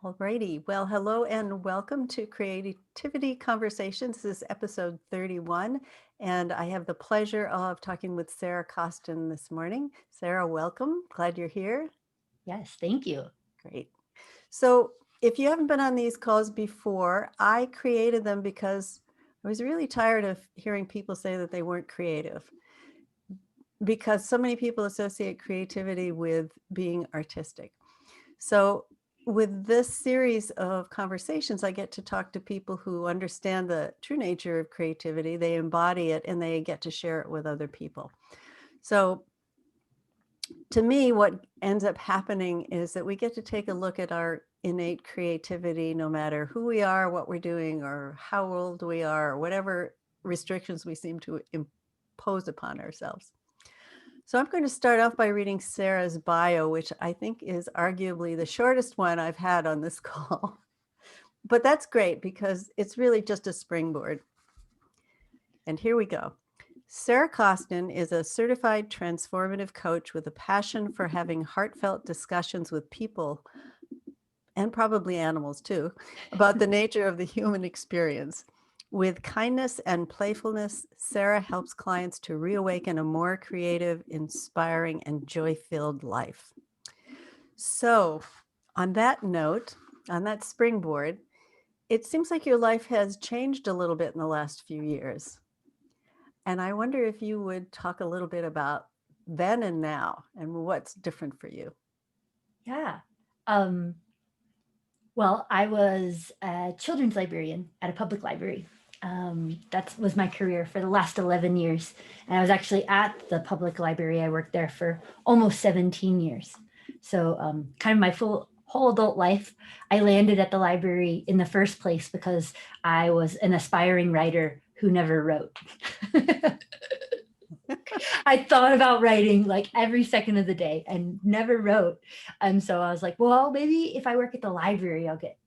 Alrighty. Well, hello and welcome to Creativity Conversations. This is episode 31, and I have the pleasure of talking with Sarah Kostin this morning. Sarah, welcome. Glad you're here. Yes, thank you. Great. So, if you haven't been on these calls before, I created them because I was really tired of hearing people say that they weren't creative, because so many people associate creativity with being artistic. So, with this series of conversations, I get to talk to people who understand the true nature of creativity, they embody it, and they get to share it with other people. So, to me, what ends up happening is that we get to take a look at our innate creativity, no matter who we are, what we're doing, or how old we are, or whatever restrictions we seem to impose upon ourselves. So I'm going to start off by reading Sarah's bio, which I think is arguably the shortest one I've had on this call. But that's great because it's really just a springboard. And here we go. Sarah Kostin is a certified transformative coach with a passion for having heartfelt discussions with people, and probably animals too, about the nature of the human experience. With kindness and playfulness, Sarah helps clients to reawaken a more creative, inspiring, and joy-filled life. So, on that note, on that springboard, it seems like your life has changed a little bit in the last few years. And I wonder if you would talk a little bit about then and now and what's different for you. Yeah. Um, well, I was a children's librarian at a public library. That was my career for the last 11 years. And I was actually at the public library. I worked there for almost 17 years. So, kind of my whole adult life, I landed at the library in the first place because I was an aspiring writer who never wrote. I thought about writing like every second of the day and never wrote. And so I was like, well, maybe if I work at the library, I'll get,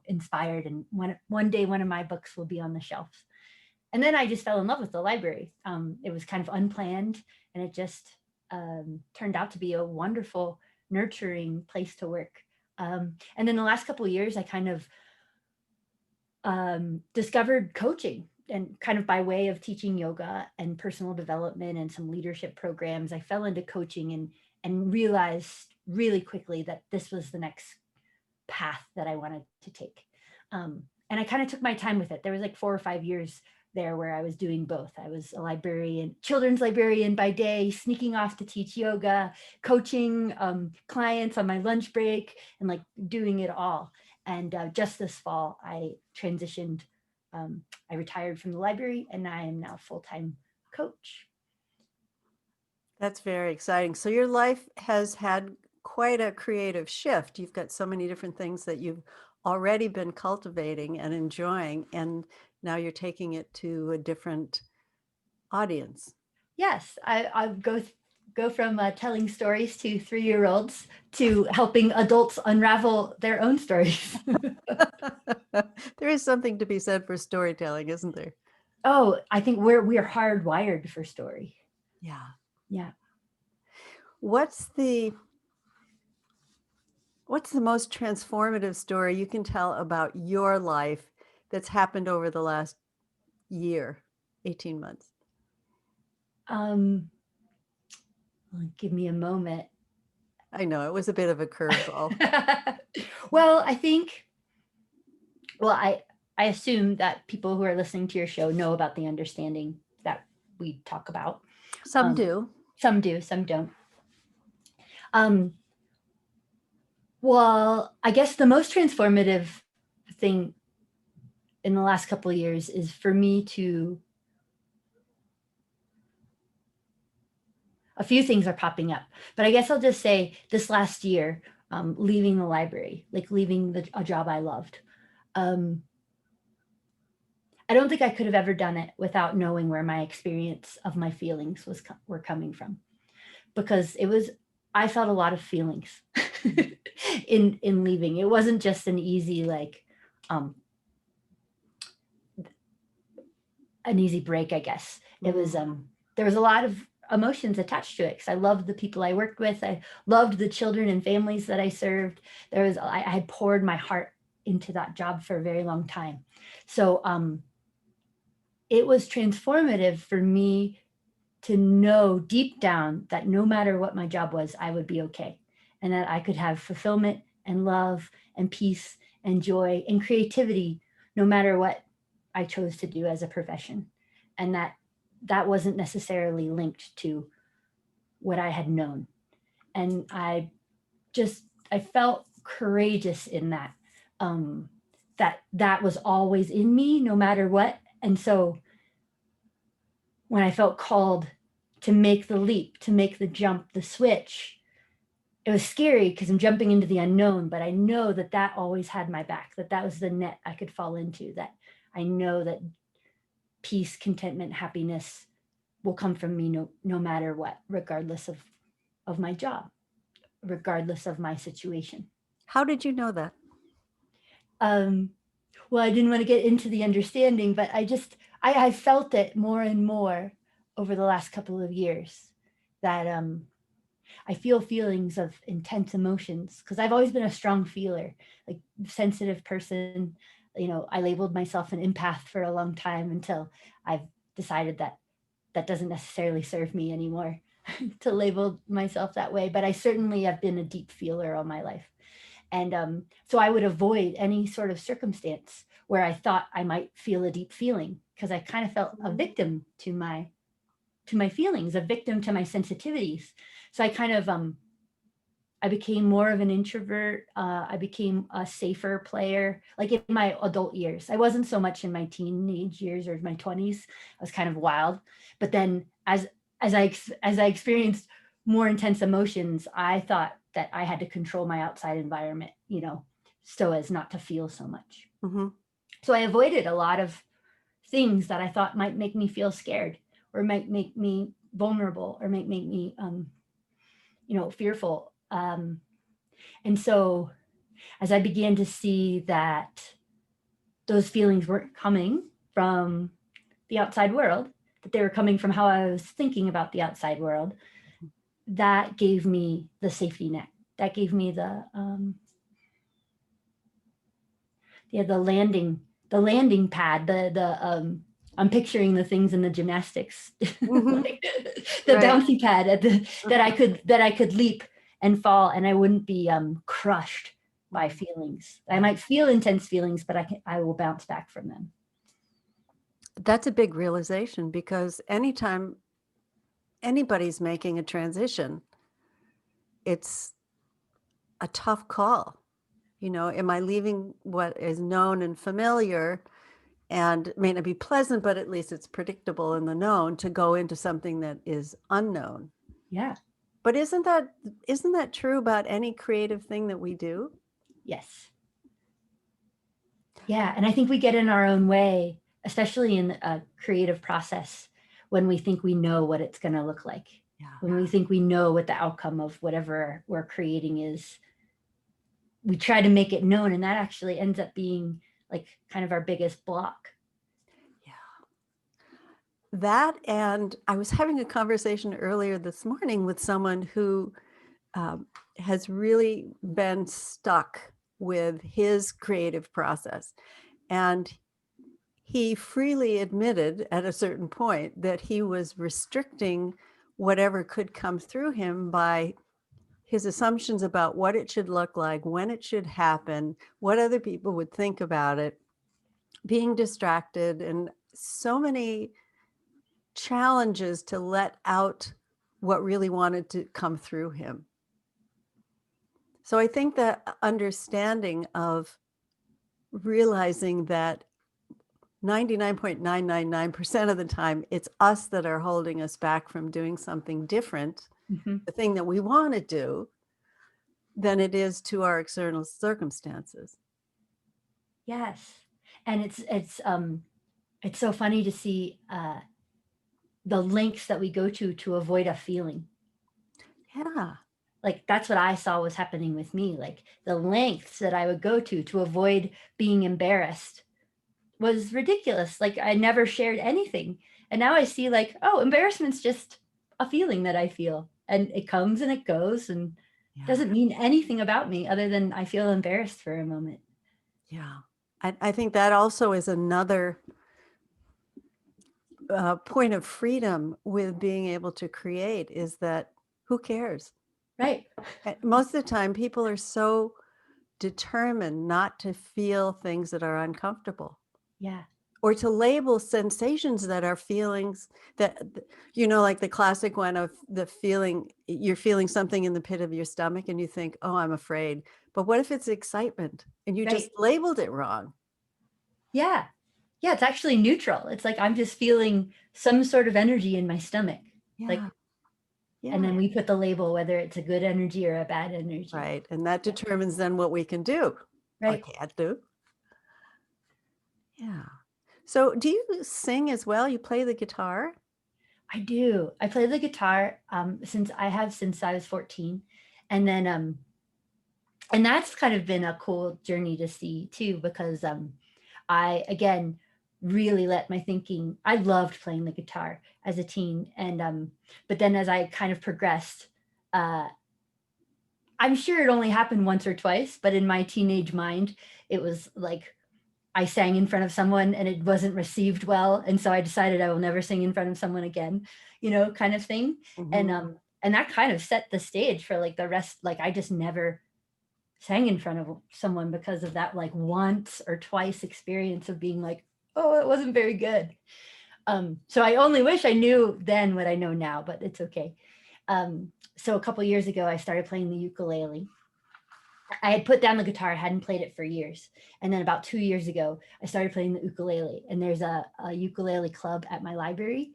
inspired. And one day, one of my books will be on the shelves. And then I just fell in love with the library. It was kind of unplanned, and it just turned out to be a wonderful, nurturing place to work. And then the last couple of years, I kind of discovered coaching, and kind of by way of teaching yoga and personal development and some leadership programs, I fell into coaching and realized really quickly that this was the next path that I wanted to take. And I kind of took my time with it. There was like 4 or 5 years there where I was doing both. I was a librarian, children's librarian by day, sneaking off to teach yoga, coaching clients on my lunch break, and like doing it all. And just this fall, I transitioned. I retired from the library, and I am now full-time coach. That's very exciting. So your life has had quite a creative shift. You've got so many different things that you've already been cultivating and enjoying, and now you're taking it to a different audience. Yes, I go from telling stories to 3-year-olds to helping adults unravel their own stories. There is something to be said for storytelling, isn't there? Oh, I think we're hardwired for story. Yeah. Yeah. What's the most transformative story you can tell about your life that's happened over the last year, 18 months? Give me a moment. I know it was a bit of a curveball. Well, I assume that people who are listening to your show know about the understanding that we talk about. Some do. Some do, some don't. Well, I guess the most transformative thing in the last couple of years is for me to, a few things are popping up, but I guess I'll just say this last year, leaving the library, like leaving a job I loved. I don't think I could have ever done it without knowing where my experience of my feelings were coming from, because I felt a lot of feelings in leaving. It wasn't just an easy an easy break, I guess. It was there was a lot of emotions attached to it, because I loved the people I worked with. I loved the children and families that I served. I had poured my heart into that job for a very long time. So it was transformative for me to know deep down that no matter what my job was, I would be okay. And that I could have fulfillment and love and peace and joy and creativity, no matter what I chose to do as a profession. And that wasn't necessarily linked to what I had known. And I felt courageous in that, that was always in me, no matter what. And so when I felt called to make the leap, to make the jump, the switch, it was scary because I'm jumping into the unknown, but I know that always had my back, that was the net I could fall into, that I know that peace, contentment, happiness will come from me no matter what, regardless of my job, regardless of my situation. How did you know that? Well, I didn't want to get into the understanding, but I felt it more and more over the last couple of years, that I feel feelings of intense emotions, because I've always been a strong feeler, like sensitive person. I labeled myself an empath for a long time, until I've decided that doesn't necessarily serve me anymore to label myself that way. But I certainly have been a deep feeler all my life. And so I would avoid any sort of circumstance where I thought I might feel a deep feeling, because I kind of felt a victim to my feelings, a victim to my sensitivities. So I became more of an introvert. I became a safer player, like in my adult years. I wasn't so much in my teenage years or my 20s. I was kind of wild. But then as I experienced more intense emotions, I thought that I had to control my outside environment, so as not to feel so much. Mm-hmm. So I avoided a lot of things that I thought might make me feel scared, or might make me vulnerable, or might make me, fearful. And so as I began to see that those feelings weren't coming from the outside world, that they were coming from how I was thinking about the outside world, that gave me the safety net. That gave me the landing pad, I'm picturing the things in the gymnastics, Mm-hmm. like the Right. bouncy pad that I could leap and fall, and I wouldn't be crushed by feelings. I might feel intense feelings, but I will bounce back from them. That's a big realization, because anytime anybody's making a transition, it's a tough call. Am I leaving what is known and familiar, and it may not be pleasant, but at least it's predictable in the known, to go into something that is unknown? Yeah. But isn't that true about any creative thing that we do? Yes. Yeah. And I think we get in our own way, especially in a creative process, when we think we know what it's going to look like. Yeah. When we think we know what the outcome of whatever we're creating is, we try to make it known, and that actually ends up being like kind of our biggest block. Yeah. That, and I was having a conversation earlier this morning with someone who has really been stuck with his creative process. And he freely admitted at a certain point that he was restricting whatever could come through him by his assumptions about what it should look like, when it should happen, what other people would think about it, being distracted, and so many challenges to let out what really wanted to come through him. So I think that understanding of realizing that 99.999% of the time, it's us that are holding us back from doing something different, the thing that we want to do, than it is to our external circumstances. Yes. And it's so funny to see the lengths that we go to avoid a feeling. Yeah. Like that's what I saw was happening with me. Like the lengths that I would go to avoid being embarrassed was ridiculous. Like I never shared anything. And now I see like, oh, embarrassment's just a feeling that I feel, and it comes and it goes and Yeah. doesn't mean anything about me other than I feel embarrassed for a moment. Yeah. I think that also is another point of freedom with being able to create, is that who cares? Right. Most of the time, people are so determined not to feel things that are uncomfortable, Yeah. or to label sensations that are feelings that, like the classic one of the feeling, you're feeling something in the pit of your stomach and you think, oh, I'm afraid. But what if it's excitement and you just Right. labeled it wrong? Yeah. Yeah. It's actually neutral. It's like I'm just feeling some sort of energy in my stomach. Yeah. Like, and Yeah. then we put the label whether it's a good energy or a bad energy. Right. And that Yeah. determines then what we can do or Right. can't do. Yeah. So do you sing as well? You play the guitar? I do. I play the guitar since I was 14. And then and that's kind of been a cool journey to see too, because I again really let my thinking. I loved playing the guitar as a teen, and but then as I kind of progressed, uh, I'm sure it only happened once or twice, but in my teenage mind, it was like I sang in front of someone and it wasn't received well, and so I decided I will never sing in front of someone again, kind of thing. Mhm. And that kind of set the stage for like the rest. Like I just never sang in front of someone because of that like once or twice experience of being like, oh, it wasn't very good. So I only wish I knew then what I know now, but it's okay. So a couple years ago, I started playing the ukulele. I had put down the guitar, I hadn't played it for years. And then about 2 years ago, I started playing the ukulele. And there's a ukulele club at my library.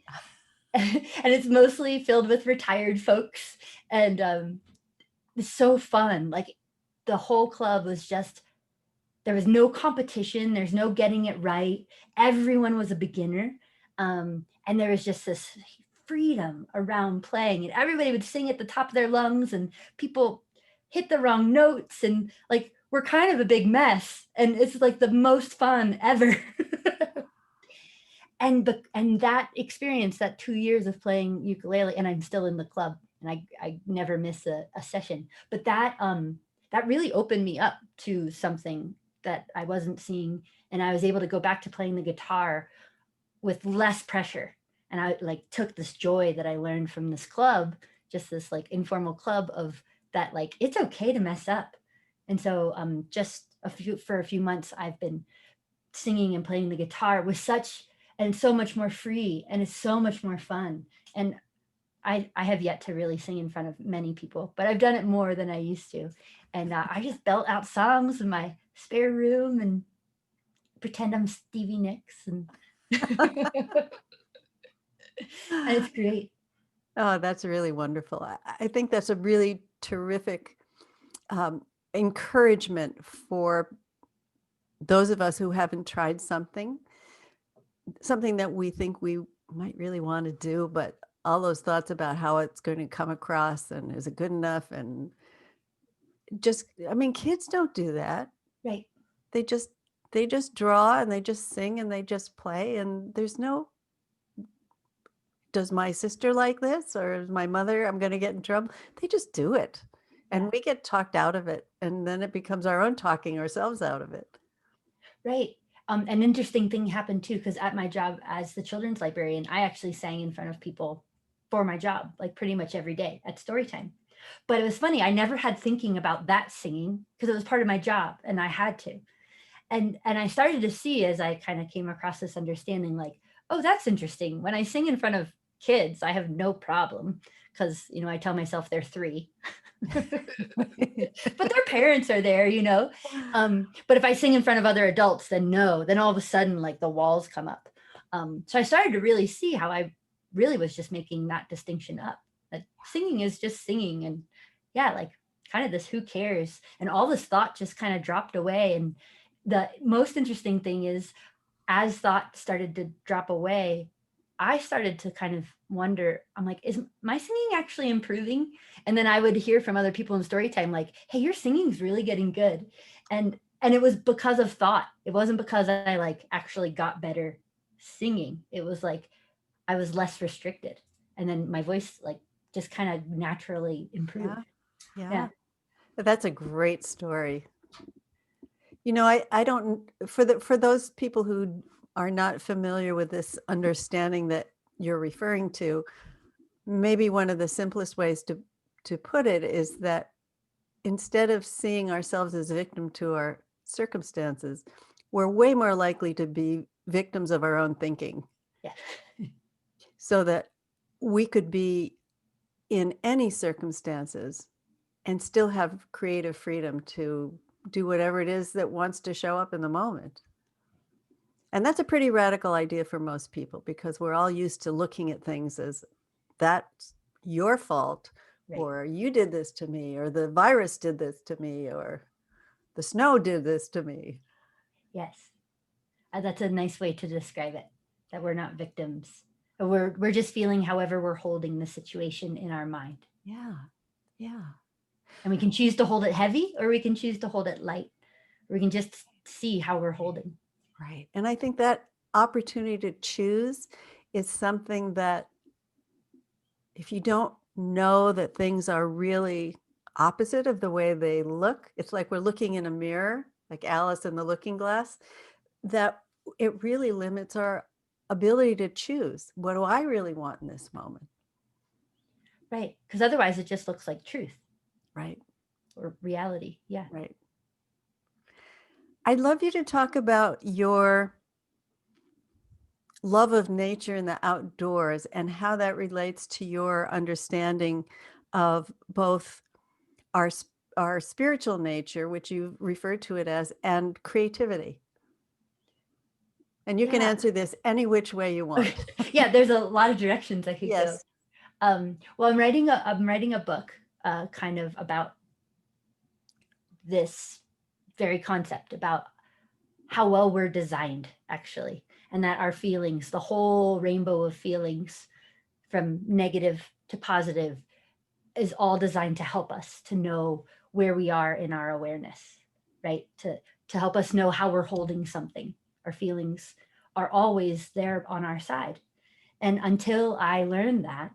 And it's mostly filled with retired folks. And it's so fun. Like the whole club was just, there was no competition, there's no getting it right. Everyone was a beginner. And there was just this freedom around playing, and everybody would sing at the top of their lungs, and people hit the wrong notes, and like we're kind of a big mess, and it's like the most fun ever. And that experience, that 2 years of playing ukulele, and I'm still in the club, and I never miss a session, but that really opened me up to something that I wasn't seeing, and I was able to go back to playing the guitar with less pressure. And I like took this joy that I learned from this club, just this like informal club of that, like it's okay to mess up. And so just a few months I've been singing and playing the guitar with such, and so much more free, and it's so much more fun. And I have yet to really sing in front of many people, but I've done it more than I used to. And I just belt out songs in my spare room and pretend I'm Stevie Nicks, and and it's great. Oh, that's really wonderful. I think that's a really terrific encouragement for those of us who haven't tried something that we think we might really want to do, but all those thoughts about how it's going to come across and is it good enough, and just, I mean, kids don't do that. Right. They just they just draw and they just sing and they just play, and there's no, does my sister like this, or is my mother, I'm going to get in trouble. They just do it. Yeah. And we get talked out of it, and then it becomes our own talking ourselves out of it. Right. An interesting thing happened too, because at my job as the children's librarian, I actually sang in front of people for my job, like pretty much every day at story time. But it was funny, I never had thinking about that singing because it was part of my job and I had to. And I started to see, as I kind of came across this understanding, like, oh, that's interesting. When I sing in front of kids, I have no problem because, I tell myself they're 3. But their parents are there, but if I sing in front of other adults, then no, then all of a sudden like the walls come up. So I started to really see how I really was just making that distinction up, that singing is just singing. And yeah, like kind of this who cares, and all this thought just kind of dropped away. And the most interesting thing is, as thought started to drop away, I started to kind of wonder, I'm like, is my singing actually improving? And then I would hear from other people in story time, like, hey, your singing's really getting good. And it was because of thought. It wasn't because I like actually got better singing. It was like I was less restricted. And then my voice like just kind of naturally improved. Yeah. That's a great story. You know, I don't, for those people who are not familiar with this understanding that you're referring to, maybe one of the simplest ways to put it is that instead of seeing ourselves as victim to our circumstances, we're way more likely to be victims of our own thinking. Yeah. So that we could be in any circumstances and still have creative freedom to do whatever it is that wants to show up in the moment. And that's a pretty radical idea for most people, because we're all used to looking at things as that's your fault, Right. or you did this to me, or the virus did this to me, or the snow did this to me. Yes. That's a nice way to describe it, that we're not victims. We're just feeling however we're holding the situation in our mind. Yeah. Yeah. And we can choose to hold it heavy, or we can choose to hold it light. Or we can just see how we're holding. Right. And I think that opportunity to choose is something that if you don't know that things are really opposite of the way they look, it's like we're looking in a mirror, like Alice in the Looking Glass, that it really limits our ability to choose. What do I really want in this moment? Right. Because otherwise it just looks like truth. Right. Or reality. Yeah. Right. I'd love you to talk about your love of nature and the outdoors and how that relates to your understanding of both our our spiritual nature, which you referred to it as, and creativity. And you can Yeah. answer this any which way you want. Yeah, there's a lot of directions I could go. Yes. Well, I'm writing a book kind of about this very concept, about how well we're designed, actually, and that our feelings, the whole rainbow of feelings from negative to positive, is all designed to help us to know where we are in our awareness, right? To help us know how we're holding something. Our feelings are always there on our side. And until I learned that,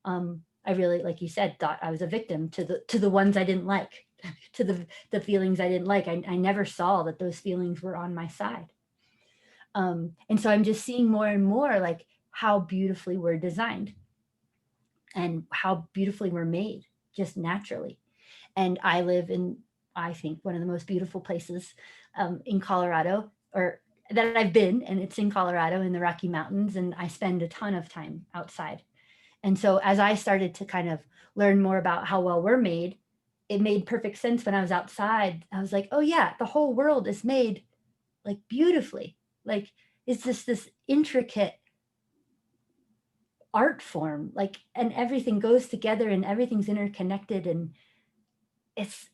I really, like you said, thought I was a victim to the ones I didn't like, to the feelings I didn't like. I never saw that those feelings were on my side. And so I'm just seeing more and more like how beautifully we're designed and how beautifully we're made just naturally. And I live in, I think, one of the most beautiful places in Colorado, or that I've been, and it's in Colorado in the Rocky Mountains, and I spend a ton of time outside. And so as I started to kind of learn more about how well we're made, it made perfect sense when I was outside. I was like, oh yeah, the whole world is made like beautifully. Like it's just this intricate art form, like, and everything goes together and everything's interconnected. And it's,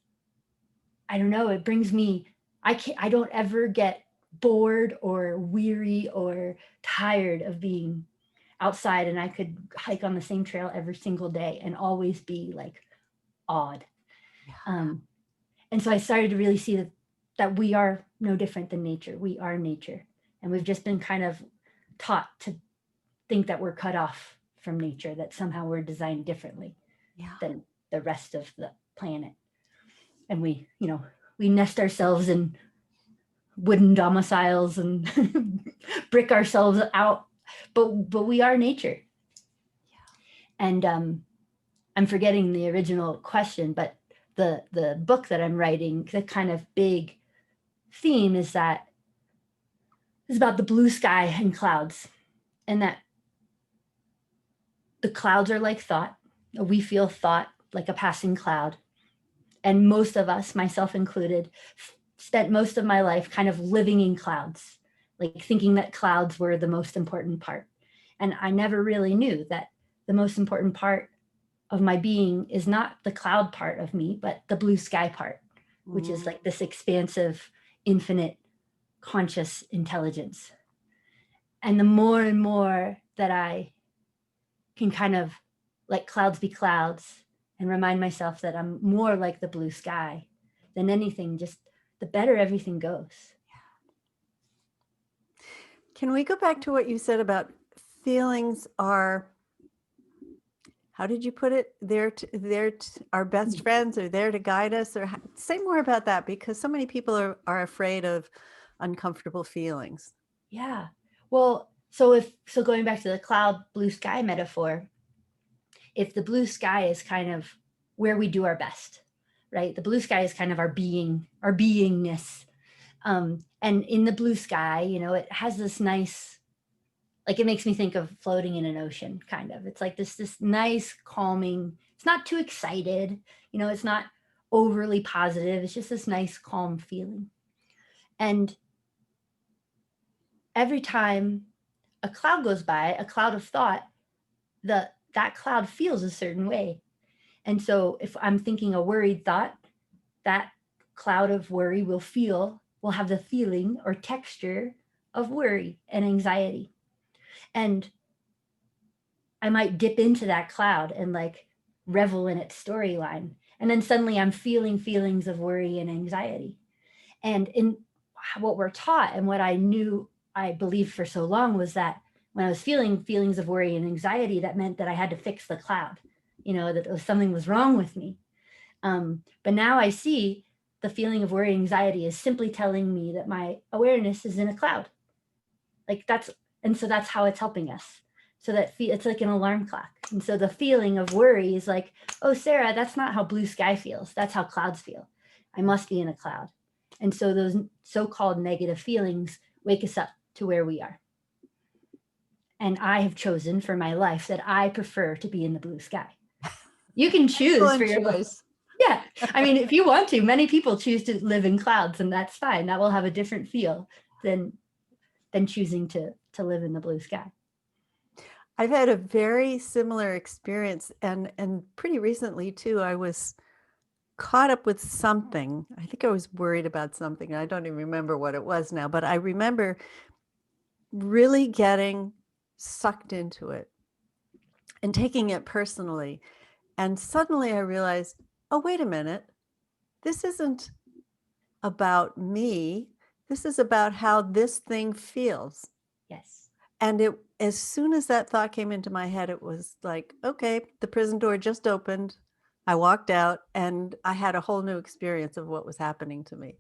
I don't know, it brings me, I don't ever get bored or weary or tired of being outside, and I could hike on the same trail every single day and always be like awed. Yeah. And so I started to really see that we are no different than nature. We are nature. And we've just been kind of taught to think that we're cut off from nature, that somehow we're designed differently Yeah. than the rest of the planet. And we, you know, we nest ourselves in wooden domiciles and brick ourselves out, but we are nature. And I'm forgetting the original question, but the book that I'm writing, the kind of big theme is that is about the blue sky and clouds, and that the clouds are like thought. We feel thought like a passing cloud. And most of us, myself included, spent most of my life kind of living in clouds, like thinking that clouds were the most important part. And I never really knew that the most important part of my being is not the cloud part of me, but the blue sky part, which is like this expansive, infinite, conscious intelligence. And the more and more that I can kind of let clouds be clouds and remind myself that I'm more like the blue sky than anything, just the better everything goes. Can we go back to what you said about feelings are how did you put it? Our best friends are there to guide us, or say more about that, because so many people are afraid of uncomfortable feelings. Yeah. Well, so going back to the cloud blue sky metaphor, if the blue sky is kind of where we do our best, right? The blue sky is kind of our beingness. And in the blue sky, it has this nice, like, it makes me think of floating in an ocean, kind of. It's like this nice calming, it's not too excited, it's not overly positive. It's just this nice calm feeling. And every time a cloud goes by, a cloud of thought, that cloud feels a certain way. And so if I'm thinking a worried thought, that cloud of worry will have the feeling or texture of worry and anxiety. And I might dip into that cloud and like revel in its storyline. And then suddenly I'm feeling feelings of worry and anxiety. And in what we're taught and what I believed for so long was that when I was feeling feelings of worry and anxiety, that meant that I had to fix the cloud, that something was wrong with me. But now I see the feeling of worry and anxiety is simply telling me that my awareness is in a cloud. So that's how it's helping us. So that it's like an alarm clock. And so the feeling of worry is like, oh, Sarah, that's not how blue sky feels. That's how clouds feel. I must be in a cloud. And so those so-called negative feelings wake us up to where we are. And I have chosen for my life that I prefer to be in the blue sky. You can choose for your choice. Yeah. I mean, if you want to, many people choose to live in clouds, and that's fine. That will have a different feel than choosing to live in the blue sky. I've had a very similar experience, and pretty recently too. I was caught up with something. I think I was worried about something. I don't even remember what it was now, but I remember really getting sucked into it and taking it personally. And suddenly I realized, oh, wait a minute. This isn't about me. This is about how this thing feels. Yes. And as soon as that thought came into my head, it was like, okay, the prison door just opened. I walked out and I had a whole new experience of what was happening to me.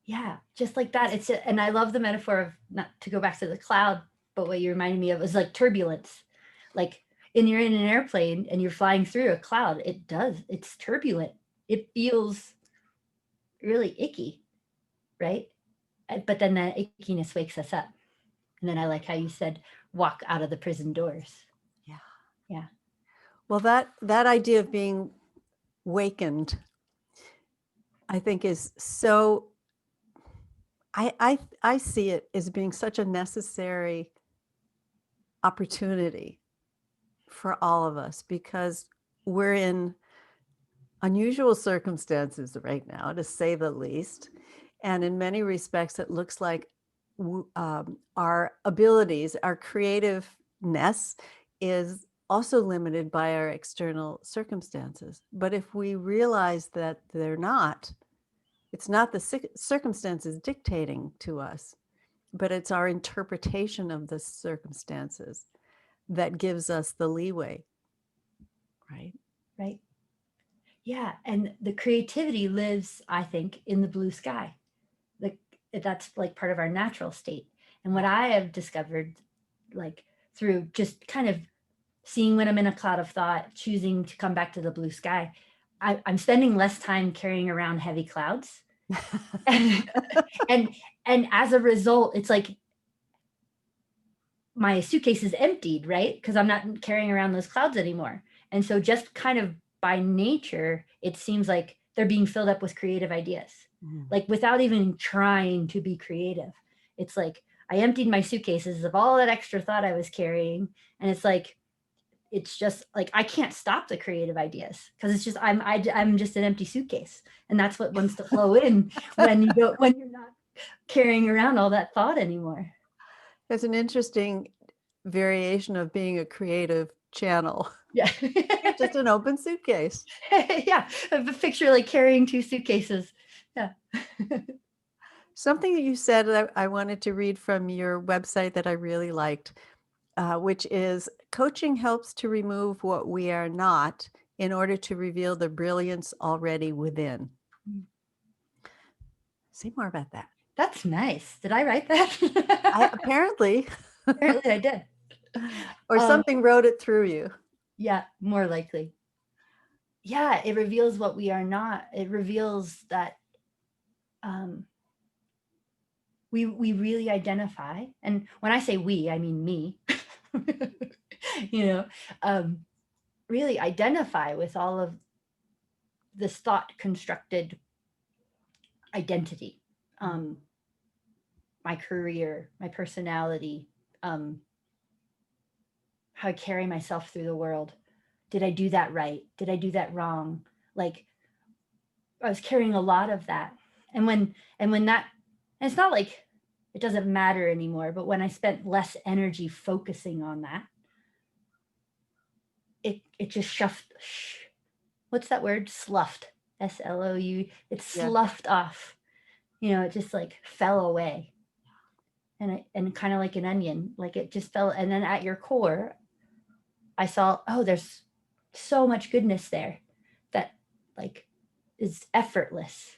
Yeah, just like that. And I love the metaphor of, not to go back to the cloud, but what you reminded me of was like turbulence. Like you're in an airplane and you're flying through a cloud. It's turbulent. It feels really icky, right? But then that ickiness wakes us up. And then I like how you said, walk out of the prison doors. Yeah. Yeah. Well, that idea of being wakened, I think is so, I see it as being such a necessary opportunity for all of us, because we're in unusual circumstances right now, to say the least. And in many respects, it looks like our abilities, our creativeness is also limited by our external circumstances. But if we realize that it's not the circumstances dictating to us, but it's our interpretation of the circumstances that gives us the leeway, right? Right. Yeah. And the creativity lives, I think, in the blue sky. That's like part of our natural state. And what I have discovered, like through just kind of seeing when I'm in a cloud of thought, choosing to come back to the blue sky, I'm spending less time carrying around heavy clouds. and as a result, it's like my suitcase is emptied, right? Because I'm not carrying around those clouds anymore. And so just kind of by nature, it seems like they're being filled up with creative ideas, like without even trying to be creative. It's like I emptied my suitcases of all that extra thought I was carrying. And it's just like I can't stop the creative ideas, because it's just I'm just an empty suitcase, and that's what wants to flow in when you're not carrying around all that thought anymore. There's an interesting variation of being a creative channel. Yeah. You're just an open suitcase. Yeah. I have a picture like carrying two suitcases. Yeah. Something that you said that I wanted to read from your website that I really liked, which is Coaching helps to remove what we are not in order to reveal the brilliance already within. Say more about that. That's nice. Did I write that? Apparently. Apparently I did. Or something wrote it through you. Yeah, more likely. Yeah, it reveals what we are not. It reveals that we really identify. And when I say we, I mean me. Really identify with all of this thought constructed identity, my career, my personality, how I carry myself through the world. Did I do that right? Did I do that wrong? Like, I was carrying a lot of that. And when that, and it's not like it doesn't matter anymore, but when I spent less energy focusing on that, it just what's that word? Sloughed. SLOU. It sloughed off. It just like fell away. And kind of like an onion, like it just fell. And then at your core, I saw, oh, there's so much goodness there that like is effortless.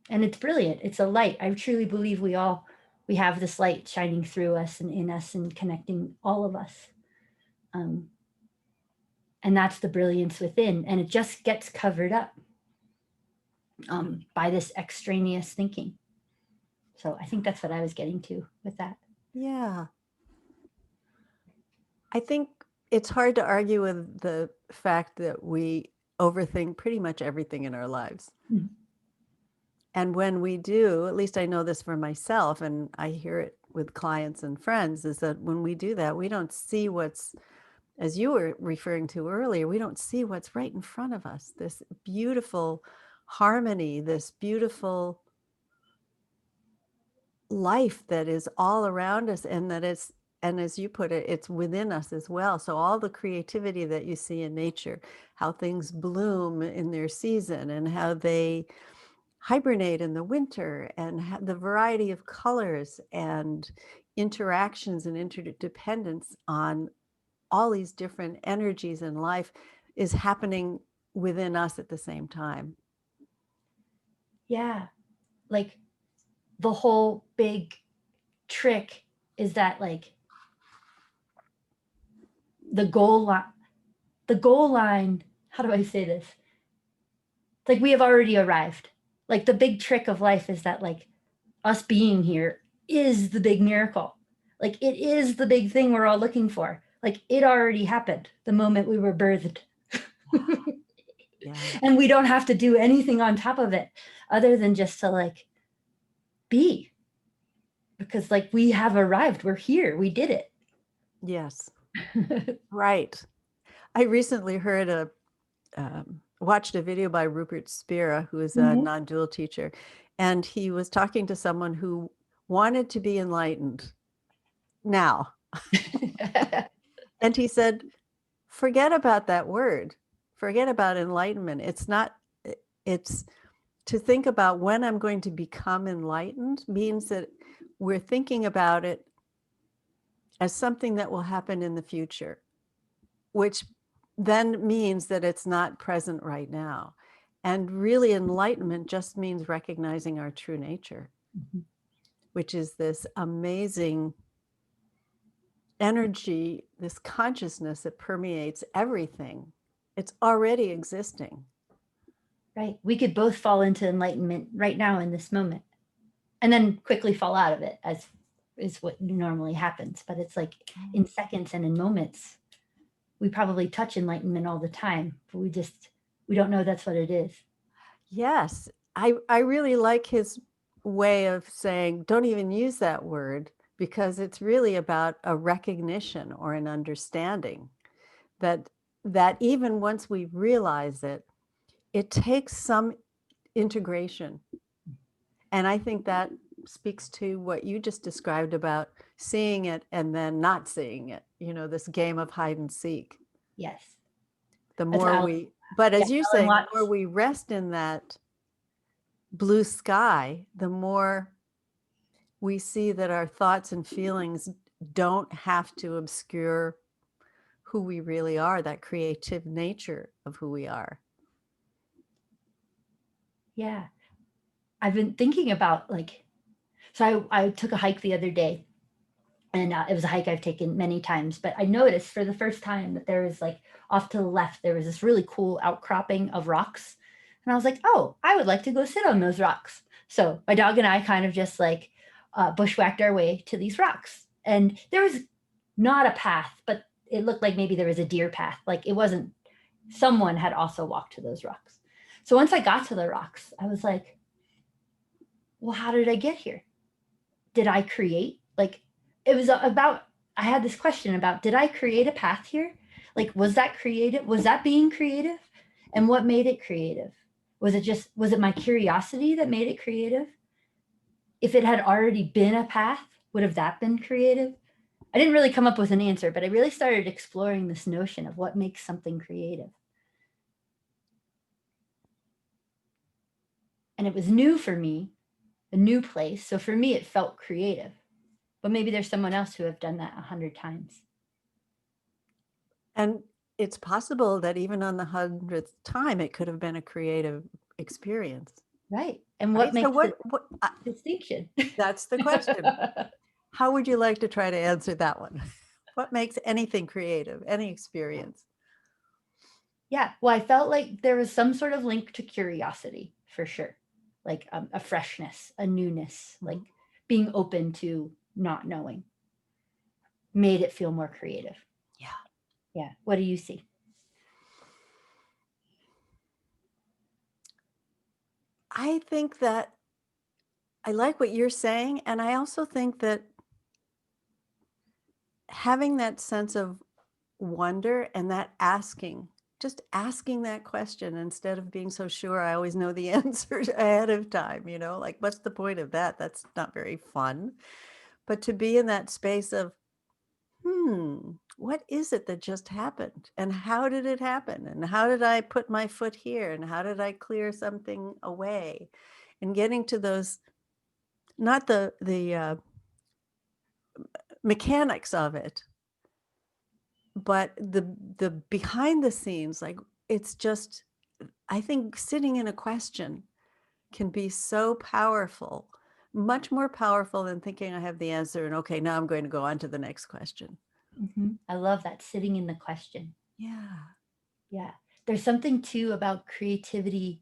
And it's brilliant. It's a light. I truly believe we have this light shining through us and in us and connecting all of us. And that's the brilliance within. And it just gets covered up by this extraneous thinking. So I think that's what I was getting to with that. Yeah. I think it's hard to argue with the fact that we overthink pretty much everything in our lives. Mm-hmm. And when we do, at least I know this for myself, and I hear it with clients and friends, is that when we do that, we don't see what's, as you were referring to earlier, we don't see what's right in front of us, this beautiful harmony, this beautiful life that is all around us, and that it's, and as you put it, it's within us as well. So all the creativity that you see in nature, how things bloom in their season and how they hibernate in the winter, and the variety of colors and interactions and interdependence on all these different energies in life is happening within us at the same time. Yeah. Like the whole big trick is that like the goal line, how do I say this? Like we have already arrived. Like the big trick of life is that like us being here is the big miracle. Like it is the big thing we're all looking for. Like it already happened the moment we were birthed. Yeah. And we don't have to do anything on top of it other than just to like be. Because like we have arrived. We're here. We did it. Yes. Right. I recently heard watched a video by Rupert Spira, who is a non-dual teacher, and he was talking to someone who wanted to be enlightened now. And he said, forget about that word. Forget about enlightenment. It's to think about when I'm going to become enlightened means that we're thinking about it as something that will happen in the future, which then means that it's not present right now. And really, enlightenment just means recognizing our true nature, which is this amazing energy, this consciousness that permeates everything. It's already existing. Right. We could both fall into enlightenment right now in this moment and then quickly fall out of it, as is what normally happens. But it's like in seconds and in moments, we probably touch enlightenment all the time, but we don't know that's what it is. Yes. I really like his way of saying, don't even use that word, because it's really about a recognition or an understanding that even once we realize it, it takes some integration. And I think that speaks to what you just described about seeing it and then not seeing it, this game of hide and seek. Yes. The more but as you say, the more we rest in that blue sky, the more we see that our thoughts and feelings don't have to obscure who we really are, that creative nature of who we are. Yeah. I've been thinking about so I took a hike the other day, and it was a hike I've taken many times, but I noticed for the first time that there was off to the left, there was this really cool outcropping of rocks. And I was like, oh, I would like to go sit on those rocks. So my dog and I kind of just bushwhacked our way to these rocks. And there was not a path, but it looked like maybe there was a deer path. Like it wasn't, someone had also walked to those rocks. So once I got to the rocks, I was like, well, how did I get here? Did I create? It was about, I had this question about, did I create a path here? Was that creative? Was that being creative? And what made it creative? Was it my curiosity that made it creative? If it had already been a path, would have that been creative? I didn't really come up with an answer, but I really started exploring this notion of what makes something creative. And it was new for me, a new place. So for me, it felt creative. But maybe there's someone else who have done that 100 times. And it's possible that even on the 100th time, it could have been a creative experience. Right. And what Right? makes So the distinction? that's the question. How would you like to try to answer that one? What makes anything creative, any experience? Yeah. Well, I felt like there was some sort of link to curiosity for sure. A freshness, a newness, like being open to not knowing made it feel more creative. Yeah. Yeah. What do you see? I think that I like what you're saying. And I also think that having that sense of wonder and that just asking that question instead of being so sure I always know the answer ahead of time, like what's the point of that? That's not very fun. But to be in that space of, what is it that just happened? And how did it happen? And how did I put my foot here? And how did I clear something away? And getting to those, not the mechanics of it, but the behind the scenes, it's just, I think sitting in a question can be so powerful, much more powerful than thinking I have the answer and okay, now I'm going to go on to the next question. I love that, sitting in the question. Yeah. Yeah. There's something too about creativity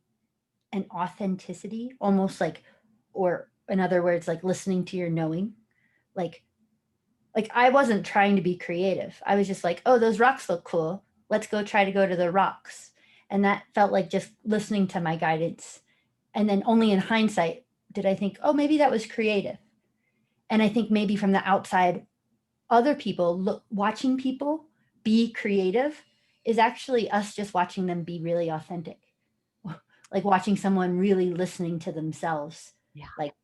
and authenticity, almost or in other words, listening to your knowing. Like, I wasn't trying to be creative. I was just like, oh, those rocks look cool. Let's go try to go to the rocks. And that felt like just listening to my guidance. And then only in hindsight did I think, oh, maybe that was creative. And I think maybe from the outside, other people watching people be creative is actually us just watching them be really authentic. Like watching someone really listening to themselves,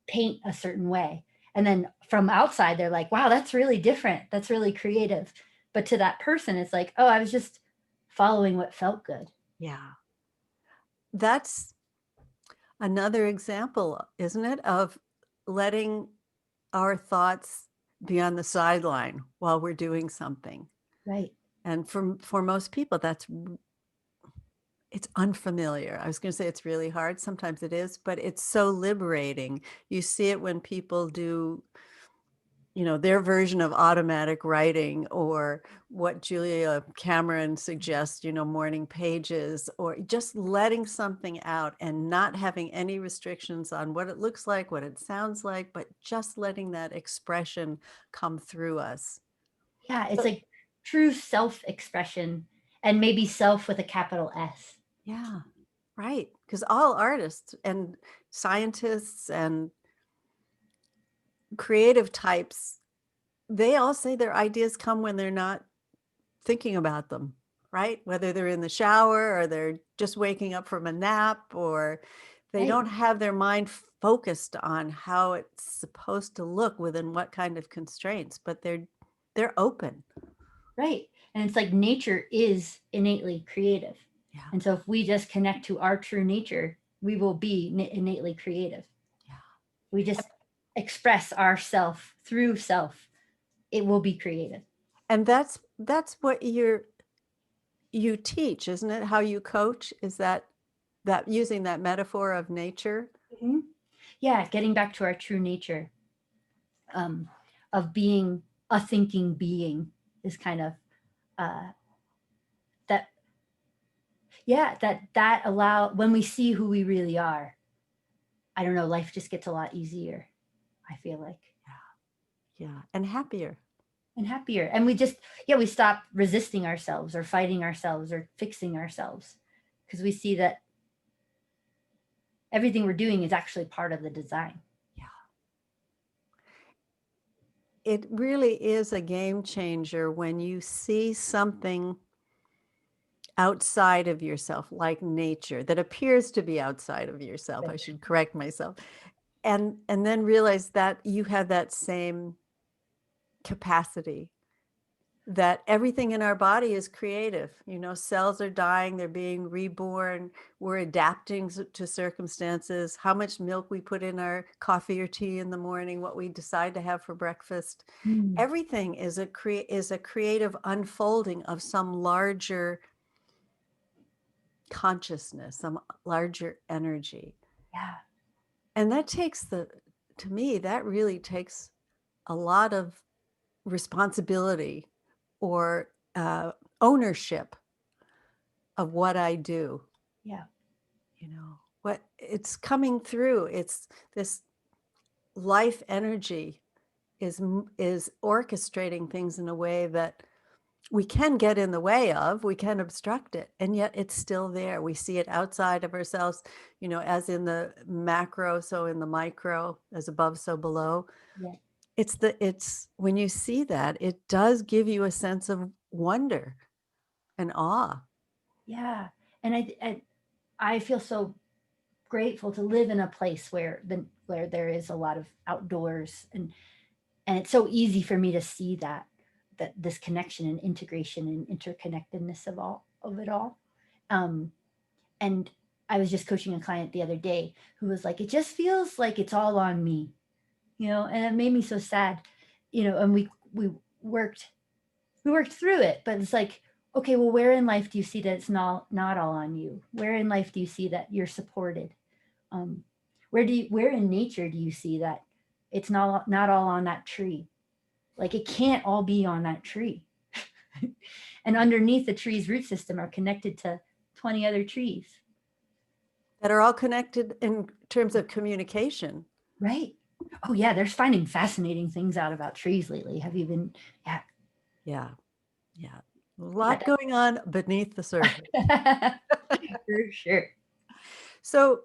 paint a certain way. And then from outside, they're like, wow, that's really different. That's really creative. But to that person, it's like, oh, I was just following what felt good. Yeah. That's another example, isn't it, of letting our thoughts be on the sideline while we're doing something. Right. And for most people, it's unfamiliar. I was going to say it's really hard. Sometimes it is, but it's so liberating. You see it when people do, their version of automatic writing, or what Julia Cameron suggests, morning pages, or just letting something out and not having any restrictions on what it looks like, what it sounds like, but just letting that expression come through us. Yeah. It's like true self-expression, and maybe self with a capital S. Yeah, right. Because all artists and scientists and creative types, they all say their ideas come when they're not thinking about them, right? Whether they're in the shower or they're just waking up from a nap, or they don't have their mind focused on how it's supposed to look within what kind of constraints, but they're open. Right. And it's like nature is innately creative. Yeah. And so if we just connect to our true nature, we will be innately creative. Yeah. We just express ourself through self. It will be creative. And that's what you teach, isn't it? How you coach? Is that using that metaphor of nature? Mhm. Yeah, getting back to our true nature, um, of being a thinking being is kind of uh, that. Yeah, that allow when we see who we really are. I don't know. Life just gets a lot easier. I feel like. Yeah, and happier. And happier, and we just, yeah, we stop resisting ourselves or fighting ourselves or fixing ourselves, because we see that everything we're doing is actually part of the design. Yeah. It really is a game changer when you see something outside of yourself, like nature, that appears to be outside of yourself. I Right. should correct myself. And then realize that you have that same capacity, that everything in our body is creative. You know, cells are dying, they're being reborn, we're adapting to circumstances, how much milk we put in our coffee or tea in the morning, what we decide to have for breakfast. Mm. Everything is a creative unfolding of some larger consciousness, some larger energy. Yeah. And that takes to me, that really takes a lot of responsibility or ownership of what I do. Yeah. You know, what it's coming through. It's this life energy is orchestrating things in a way that we can get in the way of, we can obstruct it, and yet it's still there. We see it outside of ourselves, you know, as in the macro, so in the micro, as above, so below. Yeah. It's when you see that, it does give you a sense of wonder and awe. Yeah. And I feel so grateful to live in a place where there is a lot of outdoors, and it's so easy for me to see that this connection and integration and interconnectedness of it all. Um, and I was just coaching a client the other day who was like, it just feels like it's all on me, and it made me so sad, and we worked we worked through it, but it's like, okay, well, where in life do you see that it's not all on you? Where in life do you see that you're supported? Um, where in nature do you see that it's not all on that tree? Like, it can't all be on that tree. And underneath the tree's root system are connected to 20 other trees. That are all connected in terms of communication. Right. Oh yeah, they're finding fascinating things out about trees lately. Have you been? Yeah. Yeah. Yeah. A lot going on beneath the surface. For sure. So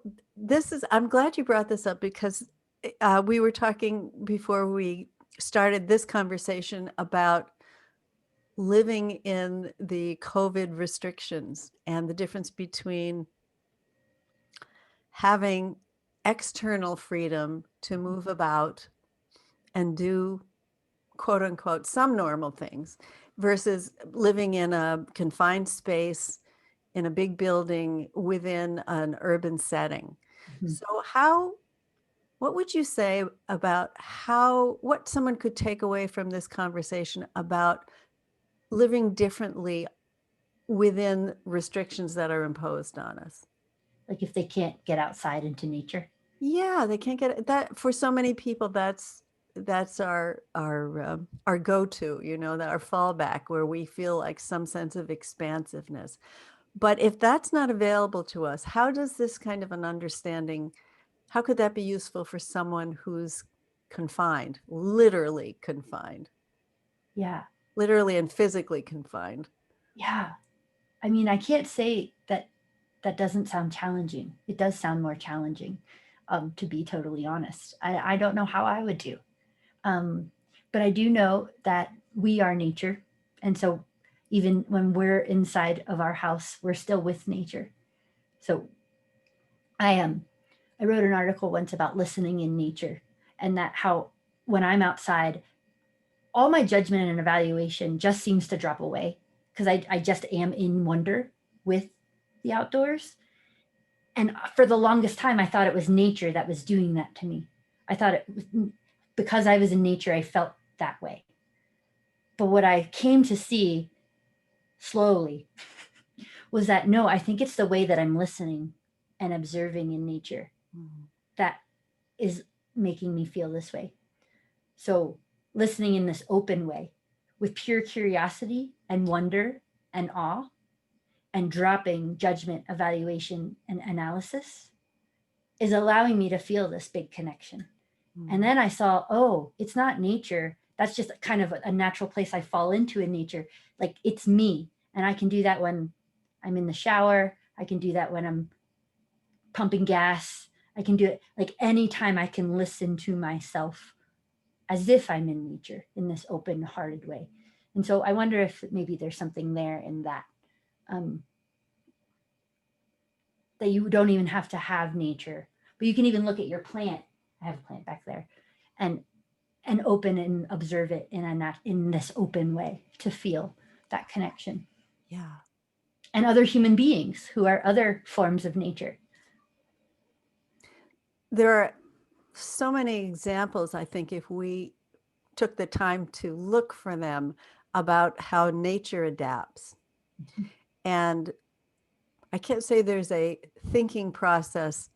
I'm glad you brought this up because we were talking before we started this conversation about living in the COVID restrictions and the difference between having external freedom to move about and do quote unquote some normal things versus living in a confined space in a big building within an urban setting. Mhm. So what would you say about what someone could take away from this conversation about living differently within restrictions that are imposed on us? Like, if they can't get outside into nature. Yeah, they can't get that. For so many people, that's our go-to, you know, that our fallback, where we feel like some sense of expansiveness. But if that's not available to us, how does this kind of an understanding, how could that be useful for someone who's confined, Yeah. literally and physically confined? Yeah. I mean, I can't say that doesn't sound challenging. It does sound more challenging, to be totally honest. I don't know how I would do. Um, but I do know that we are nature. And so even when we're inside of our house, we're still with nature. So I am. I wrote an article once about listening in nature, and that how when I'm outside, all my judgment and evaluation just seems to drop away, because I just am in wonder with the outdoors. And for the longest time, I thought it was nature that was doing that to me. I thought it was because I was in nature, I felt that way. But what I came to see slowly was that, no, I think it's the way that I'm listening and observing in nature that is making me feel this way. So listening in this open way with pure curiosity and wonder and awe, and dropping judgment, evaluation, and analysis is allowing me to feel this big connection. And then I saw, oh, it's not nature. That's just kind of a natural place I fall into in nature. Like it's me. And I can do that when I'm in the shower. I can do that when I'm pumping gas. I can do it like anytime I can listen to myself as if I'm in nature in this open hearted way. And so I wonder if maybe there's something there in that, um, that you don't even have to have nature, but you can even look at your plant. I have a plant back there, and open and observe it in this open way to feel that connection. Yeah. And other human beings who are other forms of nature. There are so many examples, I think, if we took the time to look for them, about how nature adapts. And I can't say there's a thinking process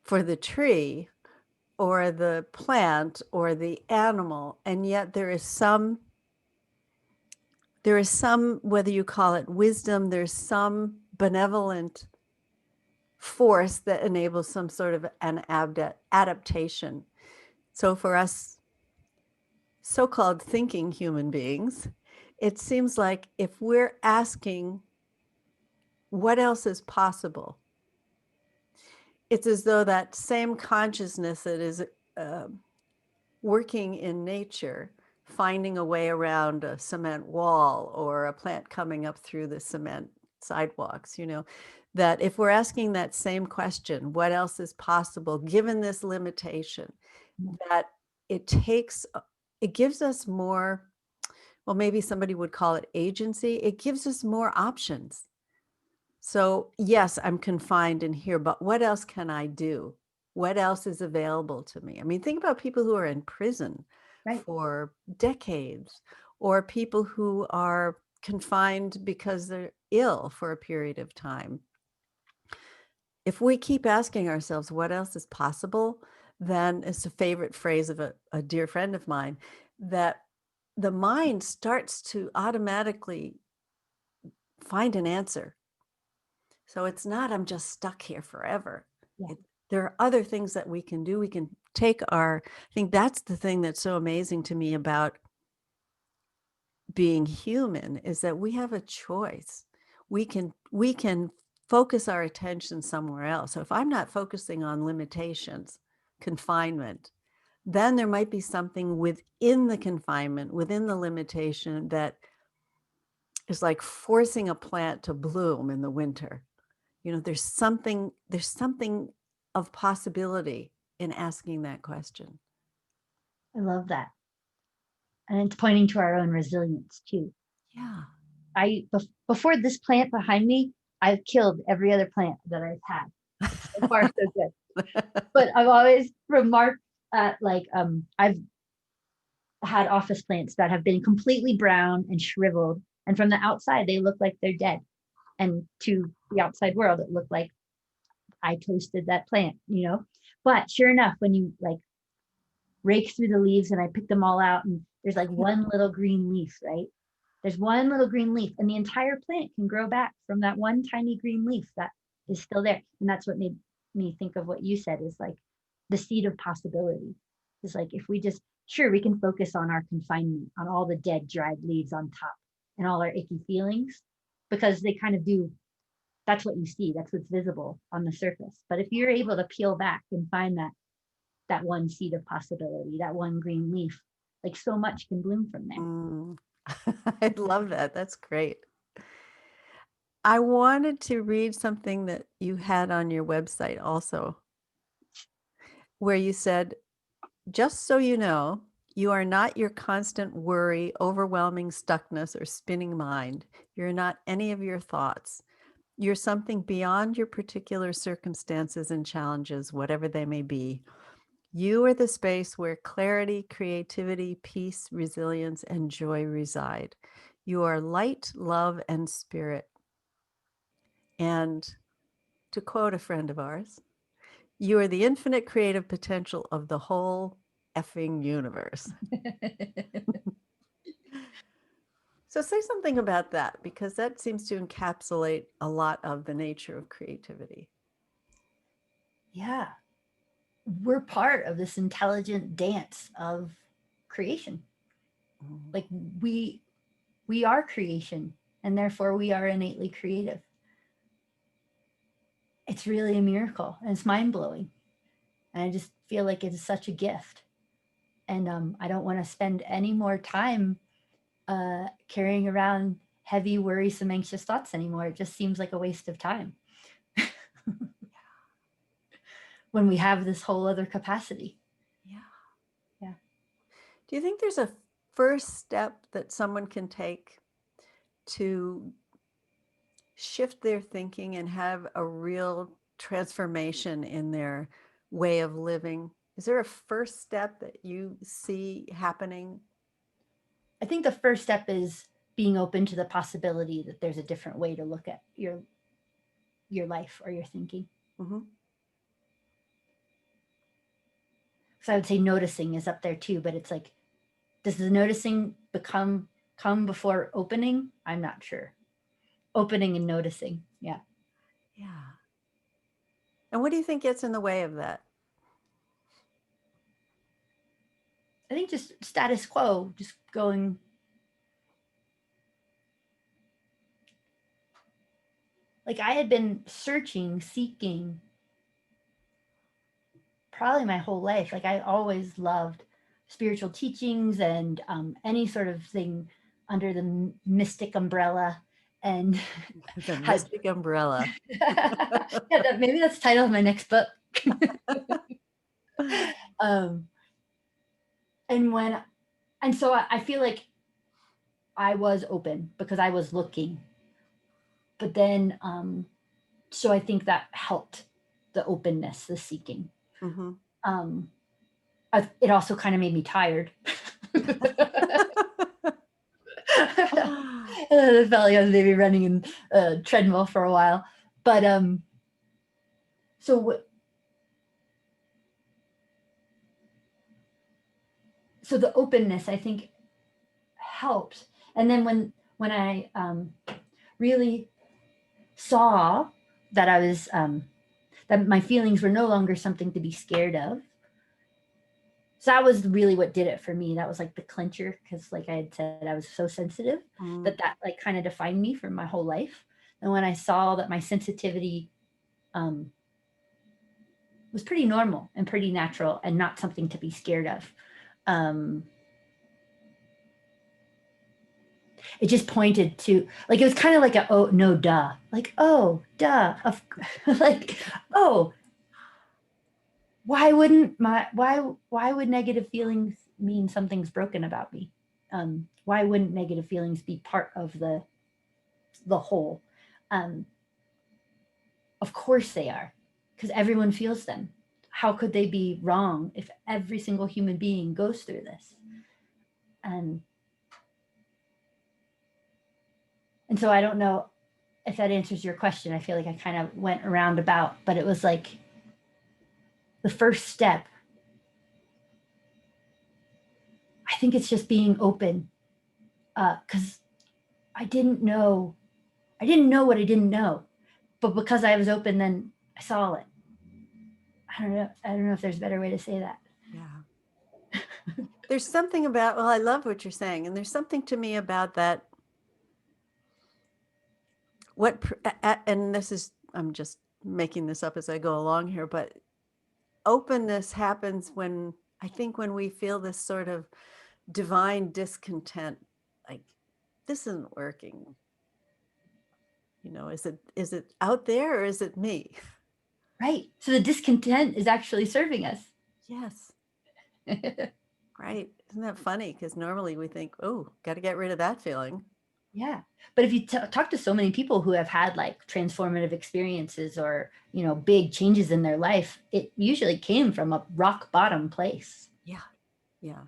for the tree or the plant or the animal, and yet there is some, whether you call it wisdom, there's some benevolent force that enables some sort of an adaptation. So for us so-called thinking human beings, it seems like if we're asking what else is possible, it's as though that same consciousness that is working in nature, finding a way around a cement wall or a plant coming up through the cement sidewalks, that if we're asking that same question, what else is possible given this limitation, that it gives us more, well, maybe somebody would call it agency. It gives us more options. So yes, I'm confined in here, but what else can I do? What else is available to me? I mean, think about people who are in prison Right. for decades, or people who are confined because they're ill for a period of time. If we keep asking ourselves what else is possible, then it's a favorite phrase of a dear friend of mine, that the mind starts to automatically find an answer. So it's not, I'm just stuck here forever. Yeah. There are other things that we can do. We can take I think that's the thing that's so amazing to me about being human, is that we have a choice. We can focus our attention somewhere else. So if I'm not focusing on limitations, confinement, then there might be something within the confinement, within the limitation, that is like forcing a plant to bloom in the winter. There's something of possibility in asking that question. I love that. And it's pointing to our own resilience too. Yeah. Before this plant behind me, I've killed every other plant that I've had. So far, so good. But I've always remarked at I've had office plants that have been completely brown and shriveled, and from the outside they look like they're dead, and to the outside world it looked like I toasted that plant. But sure enough, when you rake through the leaves and I pick them all out, and there's like one little green leaf, right? There's one little green leaf, and the entire plant can grow back from that one tiny green leaf that is still there. And that's what made me think of what you said, is like the seed of possibility. Is like, if we just, sure, we can focus on our confinement, on all the dead, dried leaves on top and all our icky feelings, because they kind of do, that's what you see, that's what's visible on the surface. But if you're able to peel back and find that one seed of possibility, that one green leaf, like so much can bloom from there. I love that. That's great. I wanted to read something that you had on your website also, where you said, just so you know, you are not your constant worry, overwhelming stuckness, or spinning mind. You're not any of your thoughts. You're something beyond your particular circumstances and challenges, whatever they may be. You are the space where clarity, creativity, peace, resilience, and joy reside. You are light, love, and spirit. And to quote a friend of ours, you are the infinite creative potential of the whole effing universe. So say something about that, because that seems to encapsulate a lot of the nature of creativity. Yeah. We're part of this intelligent dance of creation. Like we are creation, and therefore we are innately creative. It's really a miracle, and it's mind-blowing. And I just feel like it's such a gift. And I don't want to spend any more time carrying around heavy, worrisome, anxious thoughts anymore. It just seems like a waste of time when we have this whole other capacity. Yeah. Yeah. Do you think there's a first step that someone can take to shift their thinking and have a real transformation in their way of living? Is there a first step that you see happening? I think the first step is being open to the possibility that there's a different way to look at your life or your thinking. Mm-hmm. So I would say noticing is up there too, but it's like, does the noticing come before opening? I'm not sure. Opening and noticing. Yeah. Yeah. And what do you think gets in the way of that? I think just status quo, just going. Like I had been searching, seeking probably my whole life. Like I always loved spiritual teachings and any sort of thing under the mystic umbrella. And The had, mystic umbrella. yeah, maybe that's the title of my next book. um, and so I feel like I was open because I was looking, but then so I think that helped the openness, the seeking. Mm-hmm. It also kind of made me tired. I felt like I was maybe running in a treadmill for a while, but so so the openness I think helped, and then when I really saw that I was that my feelings were no longer something to be scared of. So that was really what did it for me. That was like the clincher, because like I had said, I was so sensitive that like kind of defined me for my whole life. And when I saw that my sensitivity was pretty normal and pretty natural and not something to be scared of, it just pointed to, like, it was kind of like a, oh no, duh, like, oh duh, like, oh, why would negative feelings mean something's broken about me? Why wouldn't negative feelings be part of the whole? Of course they are, because everyone feels them. How could they be wrong if every single human being goes through this? And so I don't know if that answers your question. I feel like I kind of went around about, but it was like the first step. I think it's just being open, because I didn't know what I didn't know, but because I was open, then I saw it. I don't know if there's a better way to say that. Yeah. There's something about, well, I love what you're saying. And there's something to me about that. And this is, I'm just making this up as I go along here, but openness happens when, I think when we feel this sort of divine discontent, like this isn't working. You know, is it out there or is it me? Right. So the discontent is actually serving us. Yes. Right. Isn't that funny? Because normally we think, oh, got to get rid of that feeling. Yeah. But if you talk to so many people who have had like transformative experiences or, big changes in their life, it usually came from a rock bottom place. Yeah. Yeah.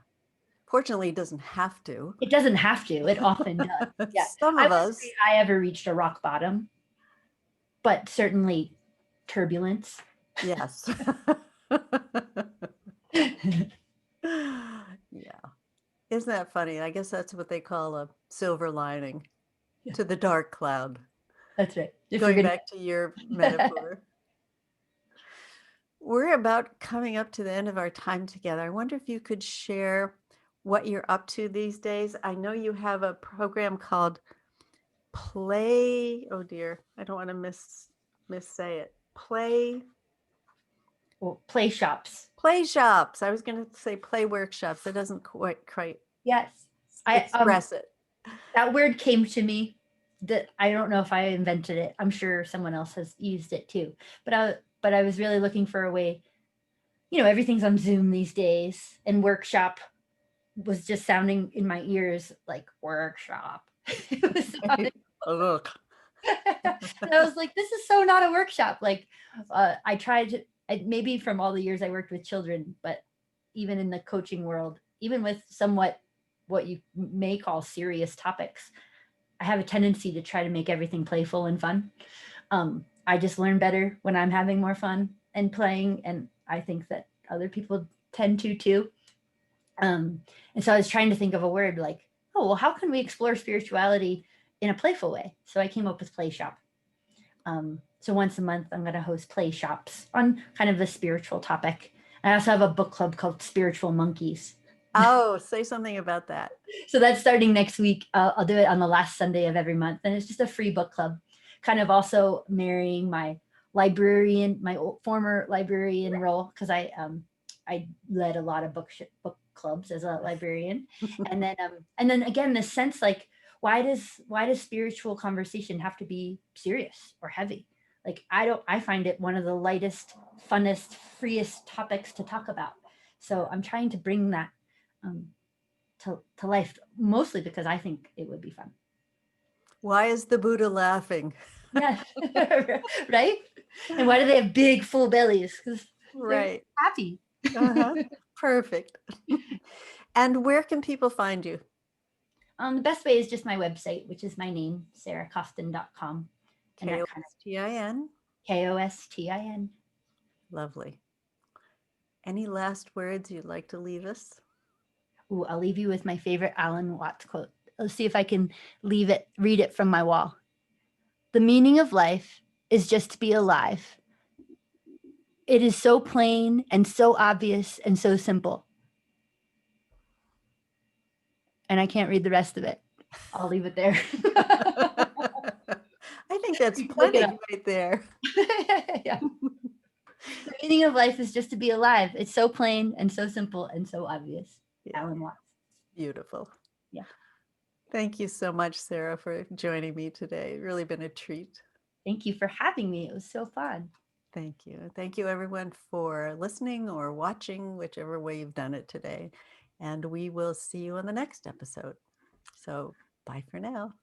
Fortunately, it doesn't have to. It doesn't have to. It often does. Yeah. Some I of wouldn't us. say I ever reached a rock bottom. but certainly turbulence. Yes. Yeah. Isn't that funny? I guess that's what they call a silver lining Yeah. to the dark cloud. That's right. If we're Going gonna back to your metaphor. We're about coming up to the end of our time together. I wonder if you could share what you're up to these days. I know you have a program called Play. Oh dear, I don't want to missay it. play shops. Play shops. I was going to say play workshops. It doesn't quite Yes. express it. That word came to me. That I don't know if I invented it. I'm sure someone else has used it too. But I was really looking for a way. Everything's on Zoom these days, and workshop was just sounding in my ears like workshop. It was sounding, Oh, look. and I was like, this is so not a workshop. Like, I tried maybe from all the years I worked with children, but even in the coaching world, even with somewhat what you may call serious topics, I have a tendency to try to make everything playful and fun. I just learn better when I'm having more fun and playing, and I think that other people tend to too. And so I was trying to think of a word like, oh, well, how can we explore spirituality in a playful way? So I came up with play shop. So once a month, I'm going to host play shops on kind of the spiritual topic. I also have a book club called Spiritual Monkeys. Oh, say something about that. So that's starting next week. I'll do it on the last Sunday of every month. And it's just a free book club, kind of also marrying my former librarian role, because I led a lot of book clubs as a librarian. And then again, the sense like, why does spiritual conversation have to be serious or heavy? Like, I find it one of the lightest, funnest, freest topics to talk about. So I'm trying to bring that to life, mostly because I think it would be fun. Why is the Buddha laughing? Yeah, right. And why do they have big, full bellies? Because they're Right. happy. Uh-huh. Perfect. And where can people find you? The best way is just my website, which is my name, sarahkostin.com. And that kind Kostin. of Kostin. Lovely. Any last words you'd like to leave us? Ooh, I'll leave you with my favorite Alan Watts quote. Let's see if I can read it from my wall. The meaning of life is just to be alive. It is so plain and so obvious and so simple. And I can't read the rest of it. I'll leave it there. I think that's plenty right there. Yeah. The meaning of life is just to be alive. It's so plain and so simple and so obvious. Yeah. Alan Watts. Beautiful. Yeah. Thank you so much, Sarah, for joining me today. Really been a treat. Thank you for having me. It was so fun. Thank you. Thank you, everyone, for listening or watching, whichever way you've done it today. And we will see you on the next episode. So bye for now.